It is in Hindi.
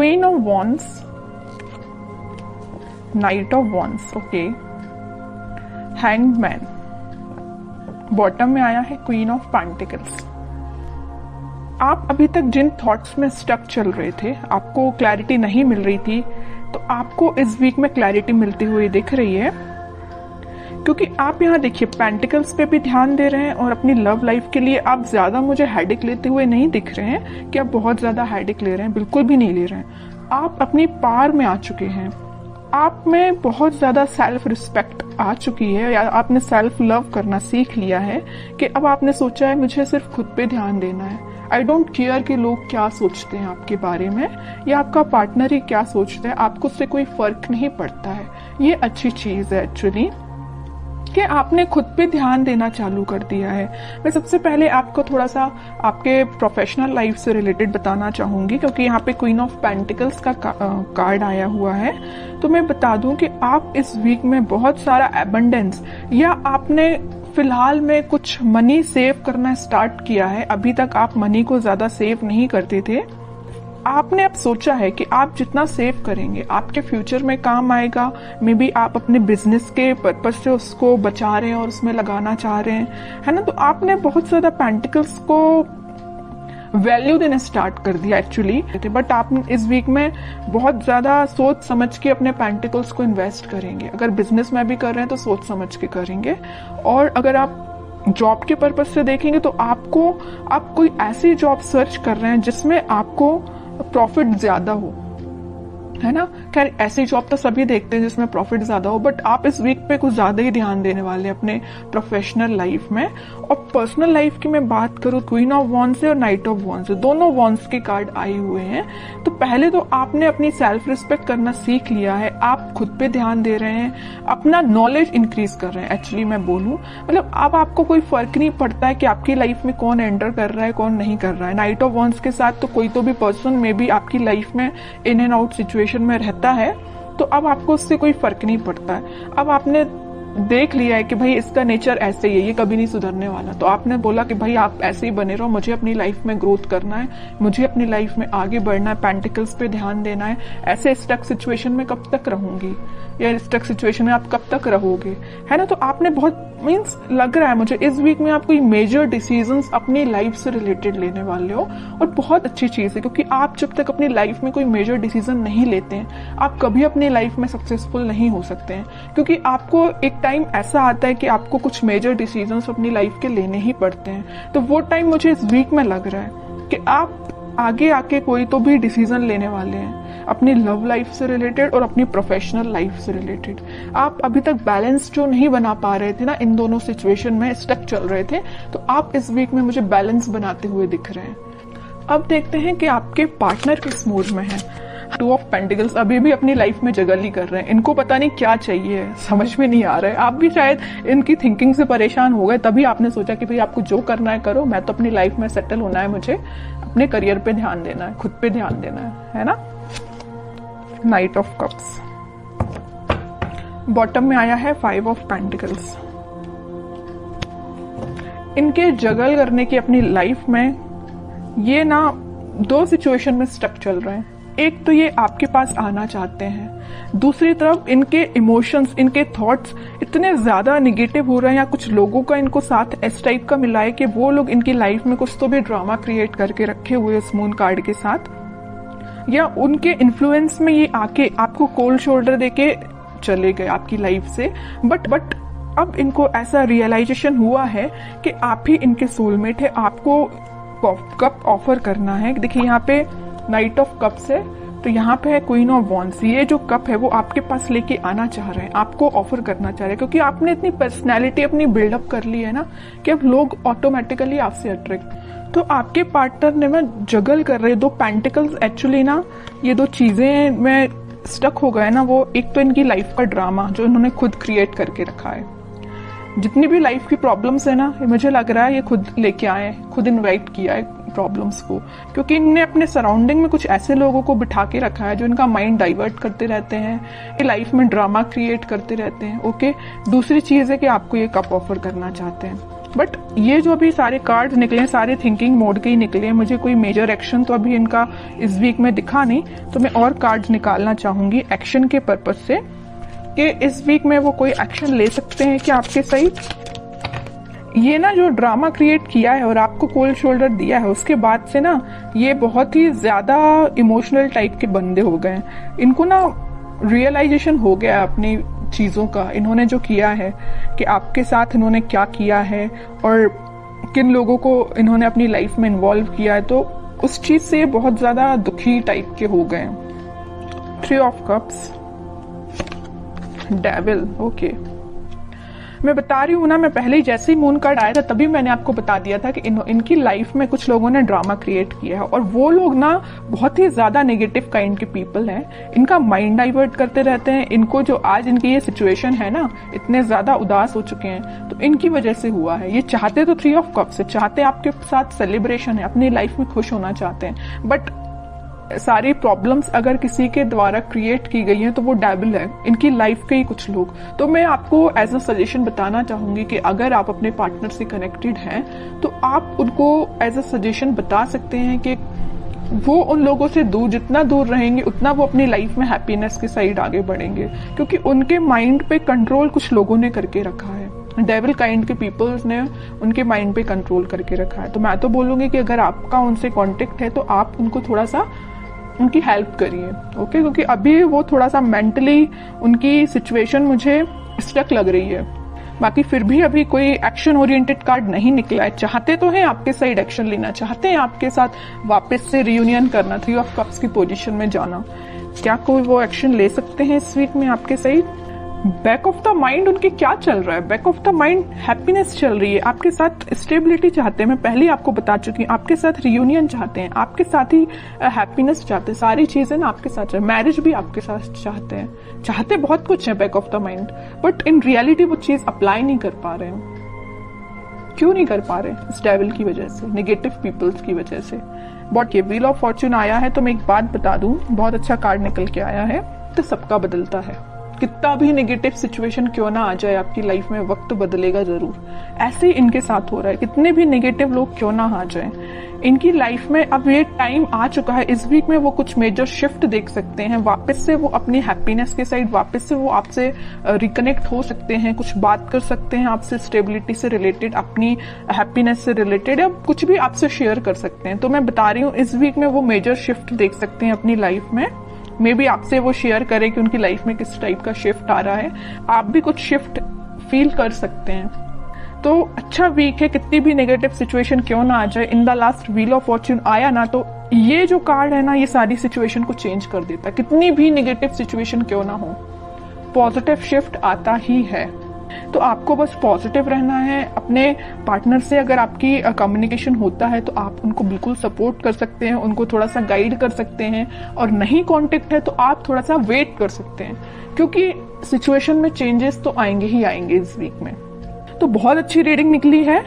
Queen of wands, night of wands, okay, hanged man, bottom में आया है क्वीन ऑफ पेंटिकल्स। आप अभी तक जिन थॉट्स में स्टक चल रहे थे, आपको क्लैरिटी नहीं मिल रही थी, तो आपको इस वीक में क्लैरिटी मिलती हुई दिख रही है, क्योंकि आप यहाँ देखिए पेंटिकल्स पे भी ध्यान दे रहे हैं और अपनी लव लाइफ के लिए आप ज्यादा मुझे हेडेक लेते हुए नहीं दिख रहे हैं कि आप बहुत ज्यादा हेडेक ले रहे हैं, बिल्कुल भी नहीं ले रहे हैं। आप अपनी पार में आ चुके हैं, आप में बहुत ज्यादा सेल्फ रिस्पेक्ट आ चुकी है, या आपने सेल्फ लव करना सीख लिया है कि अब आपने सोचा है मुझे सिर्फ खुद पे ध्यान देना है। आई डोंट केयर कि लोग क्या सोचते हैं आपके बारे में या आपका पार्टनर ही क्या सोचता है, आपको उससे कोई फर्क नहीं पड़ता है। ये अच्छी चीज है एक्चुअली कि आपने खुद पे ध्यान देना चालू कर दिया है। मैं सबसे पहले आपको थोड़ा सा आपके प्रोफेशनल लाइफ से रिलेटेड बताना चाहूंगी, क्योंकि यहाँ पे क्वीन ऑफ पेंटिकल्स का कार्ड आया हुआ है। तो मैं बता दूं कि आप इस वीक में बहुत सारा एबंडेंस, या आपने फिलहाल में कुछ मनी सेव करना स्टार्ट किया है। अभी तक आप मनी को ज्यादा सेव नहीं करते थे, आपने अब सोचा है कि आप जितना सेव करेंगे आपके फ्यूचर में काम आएगा। मे बी आप अपने बिजनेस के पर्पज से उसको बचा रहे हैं और उसमें लगाना चाह रहे हैं, है ना। तो आपने बहुत ज्यादा पेंटिकल्स को वैल्यू देना स्टार्ट कर दिया एक्चुअली, बट आप इस वीक में बहुत ज्यादा सोच समझ के अपने पेंटिकल्स को इन्वेस्ट करेंगे। अगर बिजनेस में भी कर रहे हैं तो सोच समझ के करेंगे, और अगर आप जॉब के पर्पज से देखेंगे तो आप कोई ऐसी जॉब सर्च कर रहे हैं जिसमें आपको प्रॉफिट ज्यादा हो, है ना। खैर ऐसी जॉब तो सभी देखते हैं जिसमें प्रॉफिट ज्यादा हो, बट आप इस वीक पे कुछ ज्यादा ही ध्यान देने वाले हैं अपने प्रोफेशनल लाइफ में। और पर्सनल लाइफ की मैं बात करूं, क्वीन ऑफ वॉन्ड्स से और नाइट ऑफ वॉन्ड्स से, दोनों वॉन्ड्स के कार्ड आए हुए हैं। तो पहले तो आपने अपनी सेल्फ रिस्पेक्ट करना सीख लिया है, आप खुद पे ध्यान दे रहे हैं, अपना नॉलेज इंक्रीज कर रहे हैं। एक्चुअली मैं बोलूं, मतलब अब आपको कोई फर्क नहीं पड़ता है कि आपकी लाइफ में कौन एंटर कर रहा है कौन नहीं कर रहा है। नाइट ऑफ वॉन्ड्स के साथ तो कोई तो भी पर्सन में भी आपकी लाइफ में इन एंड आउट सिचुएशन में रहता है, तो अब आपको उससे कोई फर्क नहीं पड़ता है। अब आपने देख लिया है कि भाई इसका नेचर ऐसे ही है, ये कभी नहीं सुधरने वाला, तो आपने बोला कि भाई आप ऐसे ही बने रहो, मुझे अपनी लाइफ में ग्रोथ करना है, मुझे अपनी लाइफ में आगे बढ़ना है, पेंटिकल्स पे ध्यान देना है। ऐसे स्टक सिचुएशन में कब तक रहूंगी, या स्टक सिचुएशन में आप कब तक रहोगे, है ना। तो आपने बहुत मीन्स लग रहा है मुझे इस वीक में आप कोई मेजर डिसीजंस अपनी लाइफ से रिलेटेड लेने वाले हो, और बहुत अच्छी चीज है, क्योंकि आप जब तक अपनी लाइफ में कोई मेजर डिसीजन नहीं लेते हैं आप कभी अपनी लाइफ में सक्सेसफुल नहीं हो सकते हैं। क्योंकि आपको एक टाइम ऐसा आता है कि आपको कुछ मेजर डिसीजंस अपनी लाइफ के लेने ही पड़ते हैं। तो वो टाइम मुझे इस वीक में लग रहा है कि आप आगे आके कोई तो भी डिसीजन लेने वाले हैं अपनी लव लाइफ से रिलेटेड और अपनी प्रोफेशनल लाइफ से रिलेटेड। आप अभी तक बैलेंस जो नहीं बना पा रहे थे ना, इन दोनों सिचुएशन में स्टक चल रहे थे, तो आप इस वीक में मुझे बैलेंस बनाते हुए दिख रहे हैं। अब देखते हैं कि आपके पार्टनर किस मूड में है। टू ऑफ पेंटिकल्स अभी भी अपनी लाइफ में जगल ही कर रहे हैं, इनको पता नहीं क्या चाहिए, समझ में नहीं आ रहा है। आप भी शायद इनकी थिंकिंग से परेशान हो गए, तभी आपने सोचा कि भाई आपको जो करना है करो, मैं तो अपनी लाइफ में सेटल होना है, मुझे अपने करियर पे ध्यान देना है, खुद पे ध्यान देना है ना। नाइट ऑफ कप्स, बॉटम में आया है 5 ऑफ पेंटिकल्स। इनके जगल करने की अपनी लाइफ में ये ना 2 सिचुएशन में स्टक चल रहे हैं। एक तो ये आपके पास आना चाहते हैं, दूसरी तरफ इनके इमोशंस, इनके थॉट्स इतने ज्यादा निगेटिव हो रहे हैं, या कुछ लोगों का इनको साथ इस टाइप का मिला है कि वो लोग इनकी लाइफ में कुछ तो भी ड्रामा क्रिएट करके रखे हुए इस मून कार्ड के साथ, या उनके इन्फ्लुएंस में ये आके आपको कोल्ड शोल्डर देके चले गए आपकी लाइफ से। बट अब इनको ऐसा रियलाइजेशन हुआ है कि आप ही इनके सोलमेट है, आपको कप ऑफर करना है। देखिए यहाँ पे नाइट ऑफ कप्स है, तो यहाँ पे है क्वीन ऑफ वॉन्ड्स। ये जो कप है वो आपके पास लेके आना चाह रहे हैं, आपको ऑफर करना चाह रहे हैं, क्योंकि आपने इतनी पर्सनैलिटी अपनी बिल्डअप कर ली है ना कि अब लोग ऑटोमेटिकली आपसे अट्रैक्ट। तो आपके पार्टनर ने मैं जगल कर रहे 2 पेंटिकल्स। एक्चुअली ना ये 2 चीजें में स्टक हो गए ना, वो एक तो इनकी लाइफ का ड्रामा जो इन्होंने खुद क्रिएट करके रखा है। जितनी भी लाइफ की प्रॉब्लम्स है ना, मुझे लग रहा है ये खुद लेके आए, खुद इनवाइट किया है प्रॉब्लम्स को, क्योंकि इनने अपने सराउंडिंग में कुछ ऐसे लोगों को बिठा के रखा है जो इनका माइंड डाइवर्ट करते रहते हैं, ये लाइफ में ड्रामा क्रिएट करते रहते हैं। ओके, दूसरी चीज है कि आपको ये कप ऑफर करना चाहते हैं। बट ये जो अभी सारे कार्ड्स निकले, सारे थिंकिंग मोड के ही निकले हैं। मुझे कोई मेजर एक्शन तो अभी इनका इस वीक में दिखा नहीं, तो मैं और कार्ड्स निकालना चाहूंगी एक्शन के पर्पज से कि इस वीक में वो कोई एक्शन ले सकते हैं क्या आपके सही। ये ना जो ड्रामा क्रिएट किया है और आपको कोल्ड शोल्डर दिया है, उसके बाद से ना ये बहुत ही ज्यादा इमोशनल टाइप के बंदे हो गए हैं। इनको ना रियलाइजेशन हो गया है अपनी चीजों का, इन्होंने जो किया है कि आपके साथ इन्होंने क्या किया है और किन लोगों को इन्होंने अपनी लाइफ में इन्वॉल्व किया है, तो उस चीज से बहुत ज्यादा दुखी टाइप के हो गए। 3 ऑफ कप्स, डेविल, ओके। मैं बता रही हूँ ना, मैं पहले ही जैसे ही मून कार्ड आया था तभी मैंने आपको बता दिया था कि इनकी लाइफ में कुछ लोगों ने ड्रामा क्रिएट किया है और वो लोग ना बहुत ही ज्यादा नेगेटिव काइंड के पीपल हैं। इनका माइंड डाइवर्ट करते रहते हैं। इनको जो आज इनकी ये सिचुएशन है ना, इतने ज्यादा उदास हो चुके हैं तो इनकी वजह से हुआ है। ये चाहते तो 3 ऑफ कप्स से, चाहते आपके साथ सेलिब्रेशन है, अपनी लाइफ में खुश होना चाहते हैं, बट सारी प्रॉब्लम्स अगर किसी के द्वारा क्रिएट की गई हैं तो वो डेविल है, इनकी लाइफ के ही कुछ लोग। तो मैं आपको एज अ सजेशन बताना चाहूंगी कि अगर आप अपने पार्टनर से कनेक्टेड हैं तो आप उनको एज अ सजेशन बता सकते हैं कि वो उन लोगों से दूर, जितना दूर रहेंगे उतना वो अपनी लाइफ में हैप्पीनेस के साइड आगे बढ़ेंगे, क्योंकि उनके माइंड पे कंट्रोल कुछ लोगों ने करके रखा है। डेविल काइंड के पीपल्स ने उनके माइंड पे कंट्रोल करके रखा है। तो मैं तो बोलूंगी कि अगर आपका उनसे कांटेक्ट है तो आप उनको थोड़ा सा उनकी हेल्प करिए, ओके, क्योंकि अभी वो थोड़ा सा मेंटली उनकी सिचुएशन मुझे स्टक लग रही है। बाकी फिर भी अभी कोई एक्शन ओरिएंटेड कार्ड नहीं निकला है। चाहते तो हैं आपके साइड एक्शन लेना, चाहते हैं आपके साथ वापस से रियूनियन करना, 3 ऑफ कप्स की पोजीशन में जाना। क्या कोई वो एक्शन ले सकते हैं इस वीक में आपके side? Back of the mind उनके क्या चल रहा है? Back of the mind happiness चल रही है, आपके साथ स्टेबिलिटी चाहते हैं। मैं पहले आपको बता चुकी हूँ, आपके साथ रियूनियन चाहते हैं, आपके साथ ही हैप्पीनेस चाहते हैं, सारी चीजें ना आपके साथ, मैरिज भी आपके साथ चाहते हैं, चाहते बहुत कुछ है back of the mind, but in reality वो चीज अप्लाई नहीं कर पा रहे हैं। क्यों नहीं कर पा रहे? इस डेविल की वजह से, नेगेटिव पीपल्स की वजह से। बट ये व्हील ऑफ फॉर्च्यून आया है तो मैं एक बात बता दूं, बहुत अच्छा कार्ड निकल के आया है, तो सबका बदलता है। कितना भी नेगेटिव सिचुएशन क्यों ना आ जाए आपकी लाइफ में, वक्त बदलेगा जरूर। ऐसे ही इनके साथ हो रहा है, कितने भी नेगेटिव लोग क्यों ना आ जाएं, इनकी लाइफ में अब ये टाइम आ चुका है। इस वीक में वो कुछ मेजर शिफ्ट देख सकते हैं, वापस से वो अपनी हैप्पीनेस के साइड, वापस से वो आपसे रिकनेक्ट हो सकते हैं, कुछ बात कर सकते हैं आपसे स्टेबिलिटी से रिलेटेड, अपनी हैप्पीनेस से रिलेटेड, या कुछ भी आपसे शेयर कर सकते हैं। तो मैं बता रही हूँ इस वीक में वो मेजर शिफ्ट देख सकते हैं अपनी लाइफ में। मे बी आपसे वो शेयर करें कि उनकी लाइफ में किस टाइप का शिफ्ट आ रहा है, आप भी कुछ शिफ्ट फील कर सकते हैं। तो अच्छा वीक है, कितनी भी नेगेटिव सिचुएशन क्यों ना आ जाए। In the last wheel of Fortune आया ना, तो ये जो कार्ड है ना, ये सारी सिचुएशन को चेंज कर देता है। कितनी भी नेगेटिव सिचुएशन क्यों ना हो, पॉजिटिव शिफ्ट आता ही है। तो आपको बस पॉजिटिव रहना है। अपने पार्टनर से अगर आपकी कम्युनिकेशन होता है तो आप उनको बिल्कुल सपोर्ट कर सकते हैं, उनको थोड़ा सा गाइड कर सकते हैं, और नहीं कांटेक्ट है तो आप थोड़ा सा वेट कर सकते हैं, क्योंकि सिचुएशन में चेंजेस तो आएंगे ही आएंगे इस वीक में। तो बहुत अच्छी रीडिंग निकली है।